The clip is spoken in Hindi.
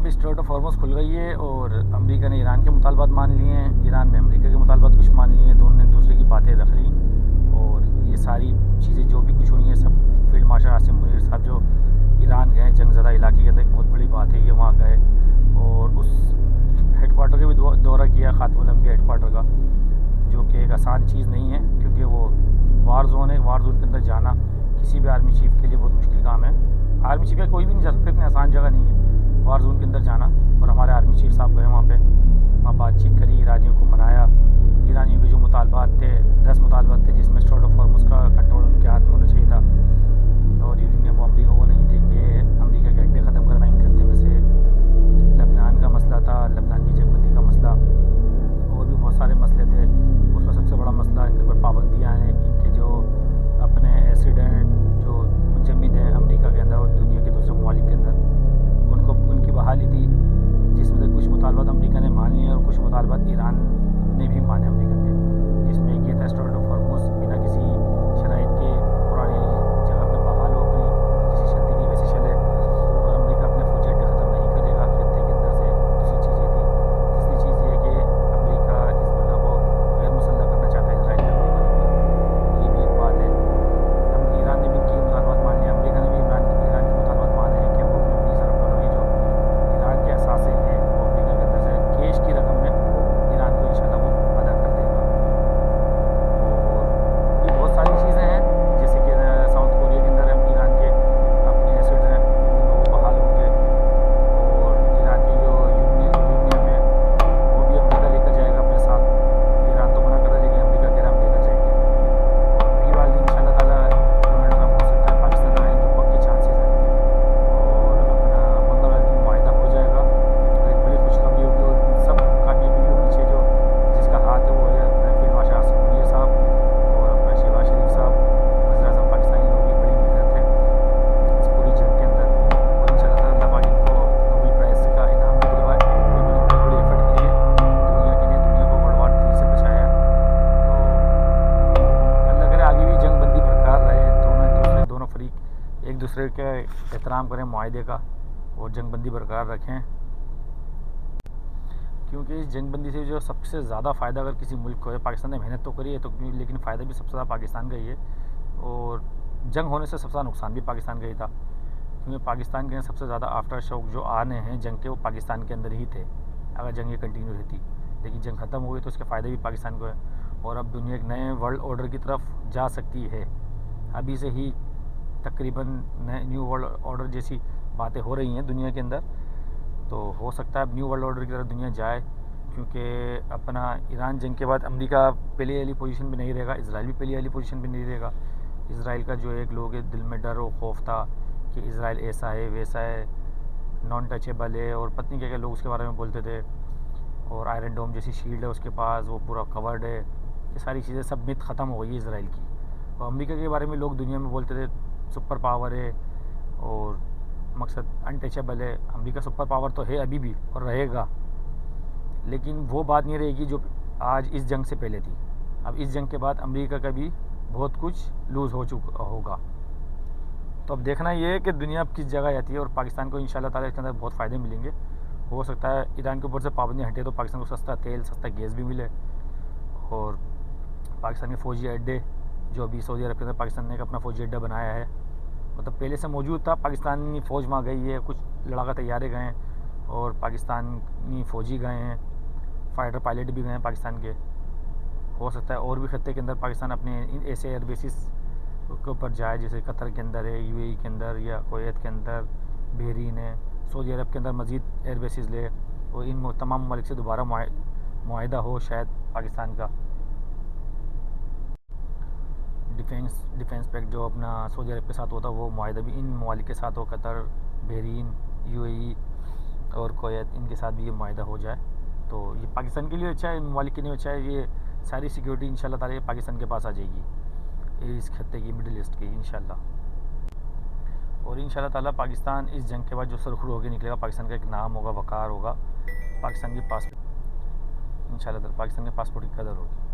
अब स्ट्रेट ऑफ हॉर्मुज़ खुल गई है और अमेरिका ने ईरान के मुतालबात मान लिए हैं, ईरान ने अमेरिका के मुतालबात कुछ मान लिए हैं, दोनों ने एक दूसरे की बातें रख ली। और ये सारी चीज़ें जो भी कुछ हुई हैं सब फील्ड मार्शल आसिम मुनीर साहब जो ईरान गए जंगज़दा इलाके के अंदर, एक बहुत बड़ी बात है ये, वहाँ गए और उस हेडक्वार्टर का भी दौरा किया, खातमुल अंबिया हेडक्वार्टर का, जो कि एक आसान चीज़ नहीं है क्योंकि वो वार जोन है। वार जोन के अंदर जाना किसी भी आर्मी चीफ़ के लिए बहुत मुश्किल काम है। आर्मी चीफ़ का कोई भी नहीं जा सकता, इतनी आसान जगह नहीं है वार जोन के अंदर जाना। और हमारे आर्मी चीफ़ साहब गए वहाँ पे, वहाँ बातचीत करी, ईरानियों को मनाया। ईरानियों के जो मुतालबात थे, 10 मुतालबात थे, जिसमें स्ट्रेट ऑफ हॉर्मुज़ का कंट्रोल उनके हाथ में होना चाहिए था और यूरेनियम वो अमरीका को नहीं देंगे, अमरीका के अड्डे ख़त्म करवाएंगे खत्ते में से। लबनान का मसला था, लबनान की जंगबंदी का मसला, और भी बहुत सारे मसले थे। उसमें सबसे बड़ा मसला इनके ऊपर पाबंदियाँ हैं, इनके जो अपने एसिड हैं जो मुंजमद हैं अमेरिका के अंदर और दुनिया के दूसरे ममालिक के अंदर, उनको उनकी बहाली थी, जिसमें से कुछ मुतालबात अमेरिका ने मान लिए और कुछ मुतालबात ईरान ने भी माने अमेरिका के, जिसमें एक ये था स्ट्रेट ऑफ हॉर्मुज़ बिना किसी शराइत के पुरानी जगह पर बहाल हो, अपनी जैसी चलती थी वैसे चले, और अमेरिका अपने फौजी अड्डे ख़त्म नहीं करेगा खत्ते के अंदर से। दूसरी चीज़ ये थी। तीसरी चीज़ ये कि अमेरिका हिज़्बुल्लाह को गैर मुसल्लह करना चाहता है, इजराइल ने अमेरिका को भी, ये भी एक बात है। हम ईरान ने भी इनकी मुतालबात मान लिया, अमेरिका ने भी ईरान के मुतालबात माने हैं कि वो अपनी 20 अरब डॉलर की जो ईरान के असासे हैं वो अमेरिका के अंदर से कैश की रकम में ईरान को इंशाल्लाह वो अदा कर देगा। और भी बहुत सारी चीज़ें हैं, जैसे कि साउथ कोरिया के अंदर ईरान के अपने एसिड हैं वो बहाल होंगे, और ईरान की जो यूरेनियम है वो भी अमेरिका लेकर जाएगा अपने साथ। ईरान तो मना कर रहा है लेकिन अमेरिका कह रहा हम लेकर जाएंगे। अगली बार इंशाल्लाह ताला डोनाल्ड ट्रंप हो सकता है पाकिस्तान आए, जो पक्के चांसेस हैं, और अपना मंगल वाले दिन मुआहिदा हो जाएगा और एक बड़ी खुशखबरी होगी। और इन सब कामयाबी के पीछे जो जिसका हाथ है वो है अपने फील्ड मार्शल आसिम मुनीर साहब और अपना शहबाज शरीफ साहब, वज़ीर आज़म पाकिस्तानी लोगों की बड़ी मेहनत है इस पूरी जंग के अंदर। और इंशाल्लाह ताला अल्लाह पाक इनको नोबेल प्राइज़ का इनाम भी दिलवाए। इन्होंने बड़े बड़े एफर्ट किए दुनिया के लिए, दुनिया को वर्ल्ड वार 3 से बचाया। तो अल्लाह करे आगे भी जंग बंदी बरकरार रहे, दोनों फरीक एक दूसरे के एहतराम करें मुआहिदे का और जंग बंदी बरकरार रखें, क्योंकि इस जंग बंदी से जो सबसे ज़्यादा फ़ायदा अगर किसी मुल्क को है, पाकिस्तान ने मेहनत तो करी है तो, लेकिन फ़ायदा भी सबसे ज़्यादा पाकिस्तान का ही है। और जंग होने से सबसे ज़्यादा नुकसान भी पाकिस्तान का ही था, क्योंकि पाकिस्तान के सबसे ज़्यादा आफ्टर शॉक जो आने हैं जंग के वो पाकिस्तान के अंदर ही थे अगर जंग ये कंटिन्यू रहती। लेकिन जंग ख़त्म हो गई तो उसके फ़ायदे भी पाकिस्तान को है और अब दुनिया एक नए वर्ल्ड ऑर्डर की तरफ जा सकती है। अभी से ही तकरीबन नए न्यू वर्ल्ड ऑर्डर जैसी बातें हो रही हैं दुनिया के अंदर, तो हो सकता है अब न्यू वर्ल्ड ऑर्डर की तरफ दुनिया जाए, क्योंकि अपना ईरान जंग के बाद अमेरिका पहले वाली पोजीशन पे नहीं रहेगा, इजराइल भी पहले वाली पोजीशन पे नहीं रहेगा। इजराइल का जो एक लोग दिल में डर और खौफ था कि इजराइल ऐसा है वैसा है, नॉन टचेबल है और पत्नी क्या क्या लोग उसके बारे में बोलते थे, और आयरन डोम जैसी शील्ड है उसके पास, वो पूरा कवर्ड है, ये सारी चीज़ें सब मिथ ख़त्म हो गई है इजराइल की। और अमेरिका के बारे में लोग दुनिया में बोलते थे सुपर पावर है और मकसद अनटचेबल है। अमेरिका सुपर पावर तो है अभी भी और रहेगा, लेकिन वो बात नहीं रहेगी जो आज इस जंग से पहले थी। अब इस जंग के बाद अमेरिका का भी बहुत कुछ लूज़ हो चुका होगा। तो अब देखना ये है कि दुनिया अब किस जगह आती है और पाकिस्तान को इंशाल्लाह ताला इसके अंदर बहुत फ़ायदे मिलेंगे। हो सकता है ईरान के ऊपर से पाबंदी हटे तो पाकिस्तान को सस्ता तेल सस्ता गैस भी मिले, और पाकिस्तान के फ़ौजी अड्डे जो अभी सऊदी अरब के अंदर पाकिस्तान ने एक अपना फ़ौजी अड्डा बनाया है, मतलब पहले से मौजूद था, पाकिस्तानी फ़ौज वहाँ गई है, कुछ लड़ाका तैयारे गए हैं और पाकिस्तानी फ़ौजी गए हैं, फाइटर पायलट भी गए हैं पाकिस्तान के। हो सकता है और भी खत्ते के अंदर पाकिस्तान अपने ऐसे एयर बेसिस के ऊपर जाए, जैसे कतर के अंदर है, यूएई के अंदर या कुवैत के अंदर, बहरीन है, सऊदी अरब के अंदर मज़ीद एयर बेसिस ले और इन तमाम ममालिक से दोबारा मुआहिदा हो शायद पाकिस्तान का। डिफेंस पैक्ट जो अपना सऊदी अरब के साथ होता वो मुआहिदा भी इन ममालिक के साथ हो, कतर, बहरीन, यूएई और कुवैत, इनके साथ भी ये मुआहिदा हो जाए तो ये पाकिस्तान के लिए अच्छा है, इन ममालिक के लिए अच्छा है। ये सारी सिक्योरिटी इंशाल्लाह ताला ये पाकिस्तान के पास आ जाएगी इस खत्ते की, मिडिल ईस्ट की इंशाल्लाह। और इंशाल्लाह ताला पाकिस्तान इस जंग के बाद जो सुरखरू होकर निकलेगा, पाकिस्तान का एक नाम होगा, वक़ार होगा, पाकिस्तान की पासपोर्ट इंशाल्लाह ताला पाकिस्तान के पासपोर्ट की कदर होगी।